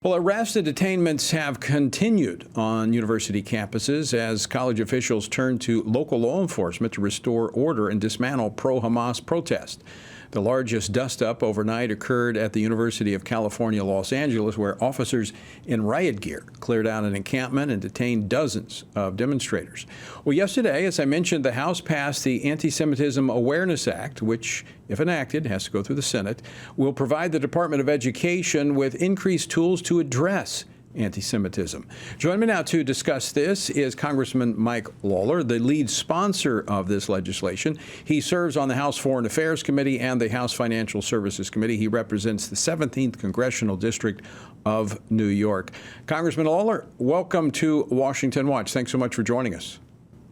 Well, arrests and detainments have continued on university campuses as college officials turn to local law enforcement to restore order and dismantle pro-Hamas protest. The largest dust-up overnight occurred at the University of California, Los Angeles, where officers in riot gear cleared out an encampment and detained dozens of demonstrators. Well, yesterday, as I mentioned, the House passed the Antisemitism Awareness Act, which, if enacted, has to go through the Senate, will provide the Department of Education with increased tools to address anti-Semitism. Joining me now to discuss this is Congressman Mike Lawler, the lead sponsor of this legislation. He serves on the House Foreign Affairs Committee and the House Financial Services Committee. He represents the 17th Congressional District of New York. Congressman Lawler, welcome to Washington Watch. Thanks so much for joining us.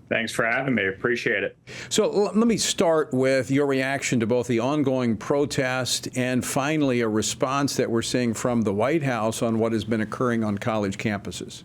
Thanks for having me. Appreciate it. So let me start with your reaction to both the ongoing protest and finally a response that we're seeing from the White House on what has been occurring on college campuses.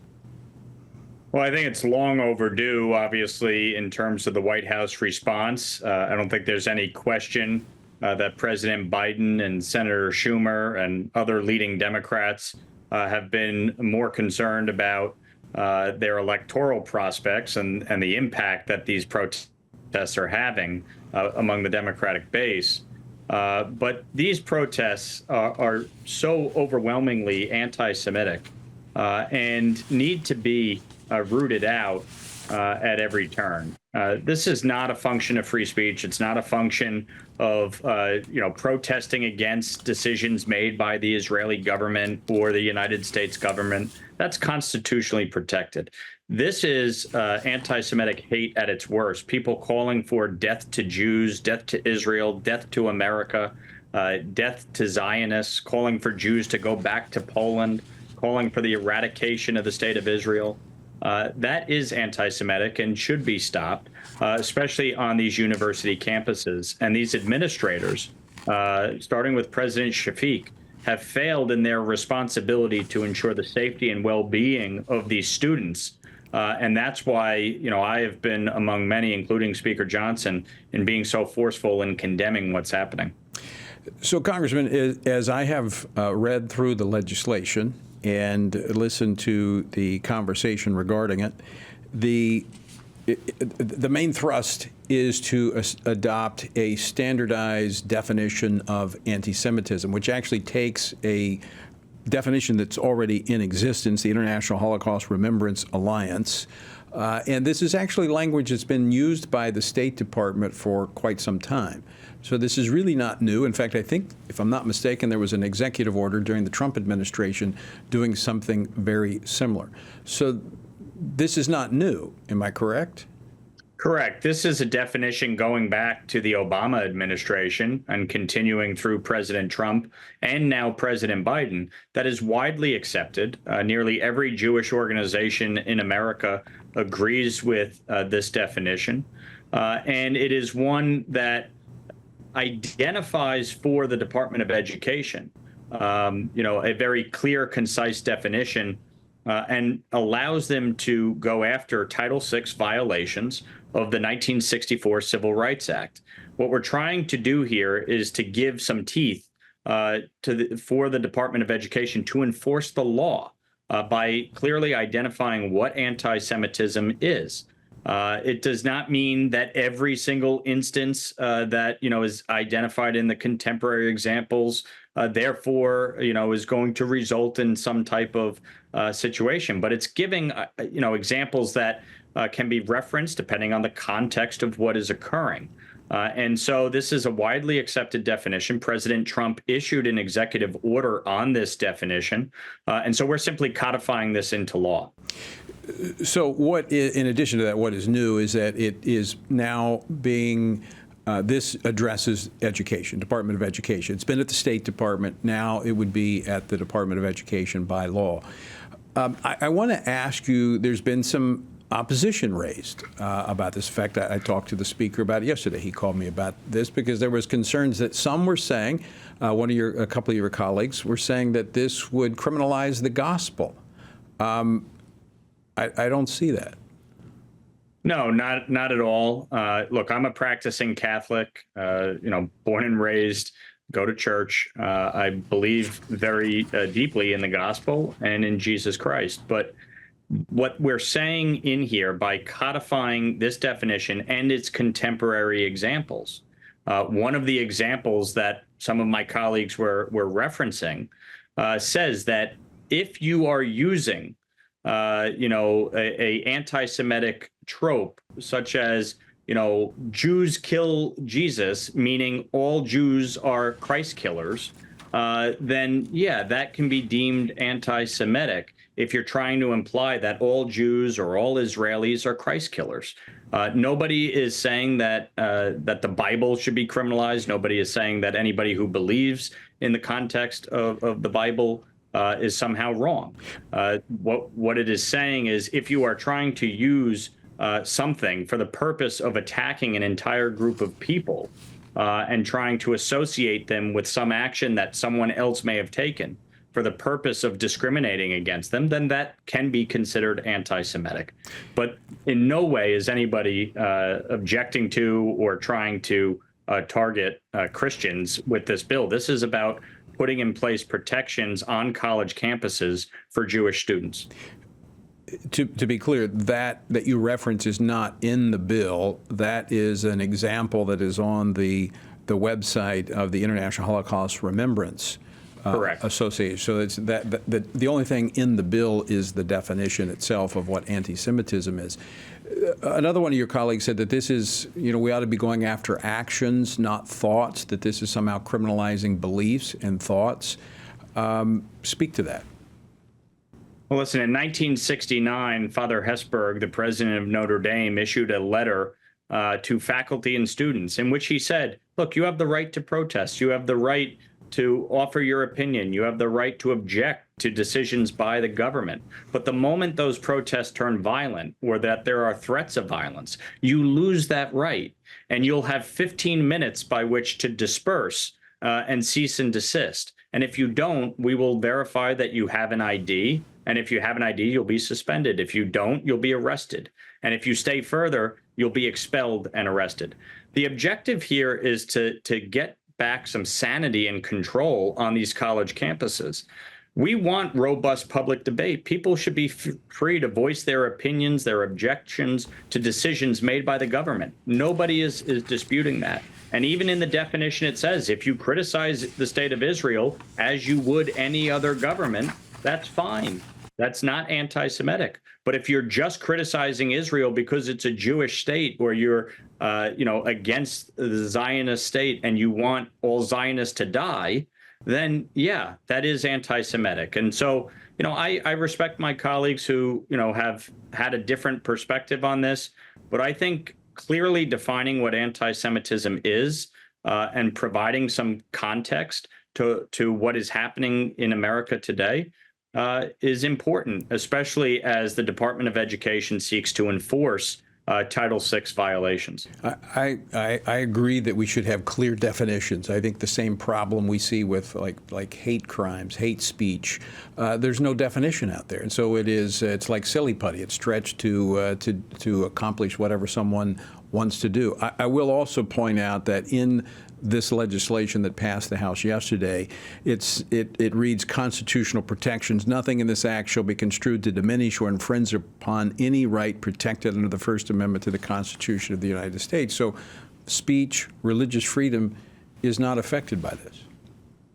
Well, I think it's long overdue, obviously, in terms of the White House response. I don't think there's any question that President Biden and Senator Schumer and other leading Democrats have been more concerned about their electoral prospects and the impact that these protests are having among the Democratic base. But these protests are so overwhelmingly anti-Semitic and need to be rooted out at every turn. This is not a function of free speech. It's not a function of protesting against decisions made by the Israeli government or the United States government. That's constitutionally protected. This is anti-Semitic hate at its worst. People calling for death to Jews, death to Israel, death to America, death to Zionists, calling for Jews to go back to Poland, calling for the eradication of the state of Israel. That is anti-Semitic and should be stopped, especially on these university campuses. And these administrators, starting with President Shafiq, have failed in their responsibility to ensure the safety and well-being of these students. And that's why, I have been among many, including Speaker Johnson, in being so forceful in condemning what's happening. So, Congressman, as I have read through the legislation and listened to the conversation regarding it, the main thrust is to adopt a standardized definition of anti-Semitism, which actually takes a definition that's already in existence, the International Holocaust Remembrance Alliance. And this is actually language that's been used by the State Department for quite some time. So this is really not new. In fact, I think, if I'm not mistaken, there was an executive order during the Trump administration doing something very similar. So this is not new. Am I correct? Correct. This is a definition going back to the Obama administration and continuing through President Trump and now President Biden that is widely accepted. Nearly every Jewish organization in America agrees with this definition. And it is one that identifies for the Department of Education, a very clear, concise definition and allows them to go after Title VI violations of the 1964 Civil Rights Act. What we're trying to do here is to give some teeth for the Department of Education to enforce the law by clearly identifying what anti-Semitism is. It does not mean that every single instance that is identified in the contemporary examples, therefore, is going to result in some type of situation. But it's giving, examples that can be referenced depending on the context of what is occurring. And so this is a widely accepted definition. President Trump issued an executive order on this definition. And so we're simply codifying this into law. So in addition to that, what is new is that it is now being, this addresses education, Department of Education. It's been at the State Department. Now it would be at the Department of Education by law. I want to ask you, there's been some opposition raised about this. In fact, I talked to the speaker about it yesterday. He called me about this because there was concerns that some were saying, a couple of your colleagues were saying that this would criminalize the gospel. I don't see that. No, not at all. Look, I'm a practicing Catholic, born and raised go to church. I believe very deeply in the gospel and in Jesus Christ. But what we're saying in here by codifying this definition and its contemporary examples, one of the examples that some of my colleagues were referencing says that if you are using, a anti-Semitic trope such as, Jews kill Jesus, meaning all Jews are Christ killers, then yeah, that can be deemed anti-Semitic if you're trying to imply that all Jews or all Israelis are Christ killers. Nobody is saying that the Bible should be criminalized. Nobody is saying that anybody who believes in the context of the Bible is somehow wrong. What it is saying is if you are trying to use something for the purpose of attacking an entire group of people and trying to associate them with some action that someone else may have taken for the purpose of discriminating against them, then that can be considered anti-Semitic. But in no way is anybody objecting to or trying to target Christians with this bill. This is about putting in place protections on college campuses for Jewish students. To be clear, that you reference is not in the bill. That is an example that is on the website of the International Holocaust Remembrance Correct. Association. So it's that the only thing in the bill is the definition itself of what anti-Semitism is. Another one of your colleagues said that this is, we ought to be going after actions, not thoughts, that this is somehow criminalizing beliefs and thoughts. Speak to that. Well, listen, in 1969, Father Hesburgh, the president of Notre Dame, issued a letter to faculty and students in which he said, look, you have the right to protest. You have the right to offer your opinion. You have the right to object to decisions by the government. But the moment those protests turn violent or that there are threats of violence, you lose that right. And you'll have 15 minutes by which to disperse and cease and desist. And if you don't, we will verify that you have an ID. And if you have an ID, you'll be suspended. If you don't, you'll be arrested. And if you stay further, you'll be expelled and arrested. The objective here is to get back some sanity and control on these college campuses. We want robust public debate. People should be free to voice their opinions, their objections to decisions made by the government. Nobody is disputing that. And even in the definition, it says if you criticize the state of Israel as you would any other government, that's fine. That's not anti-Semitic. But if you're just criticizing Israel because it's a Jewish state or you're, against the Zionist state and you want all Zionists to die, then, yeah, that is anti-Semitic. And so, I respect my colleagues who, have had a different perspective on this. But I think clearly defining what anti-Semitism is and providing some context to what is happening in America today is important, especially as the Department of Education seeks to enforce Title VI violations. I agree that we should have clear definitions. I think the same problem we see with like hate crimes, hate speech. There's no definition out there, and so it's like silly putty. It's stretched to accomplish whatever someone wants to do. I will also point out that in this legislation that passed the House yesterday, it reads constitutional protections. Nothing in this act shall be construed to diminish or infringe upon any right protected under the First Amendment to the Constitution of the United States. So speech, religious freedom is not affected by this.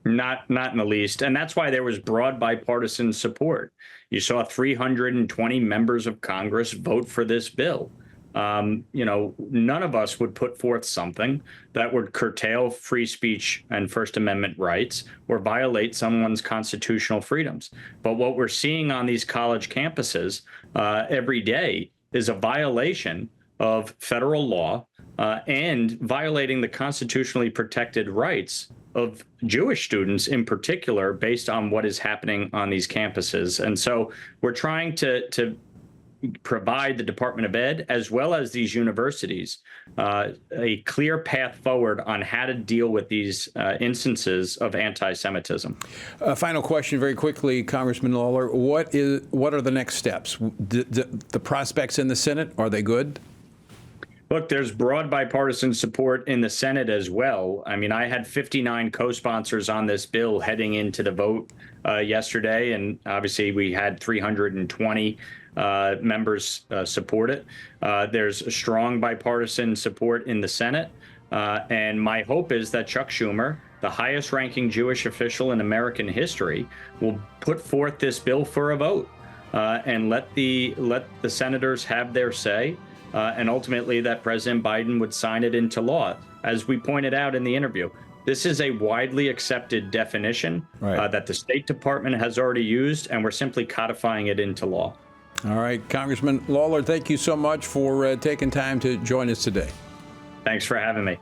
Not in the least. And that's why there was broad bipartisan support. You saw 320 members of Congress vote for this bill. None of us would put forth something that would curtail free speech and First Amendment rights or violate someone's constitutional freedoms. But what we're seeing on these college campuses every day is a violation of federal law and violating the constitutionally protected rights of Jewish students in particular, based on what is happening on these campuses. And so we're trying to provide the Department of Ed, as well as these universities, a clear path forward on how to deal with these instances of anti-Semitism. Final question very quickly, Congressman Lawler. What are the next steps? The prospects in the Senate, are they good? Look, there's broad bipartisan support in the Senate as well. I mean, I had 59 co-sponsors on this bill heading into the vote yesterday, and obviously we had 320 members support it. There's a strong bipartisan support in the Senate, and my hope is that Chuck Schumer, the highest-ranking Jewish official in American history, will put forth this bill for a vote and let the senators have their say. And ultimately that President Biden would sign it into law. As we pointed out in the interview, this is a widely accepted definition that the State Department has already used, and we're simply codifying it into law. All right, Congressman Lawler, thank you so much for taking time to join us today. Thanks for having me.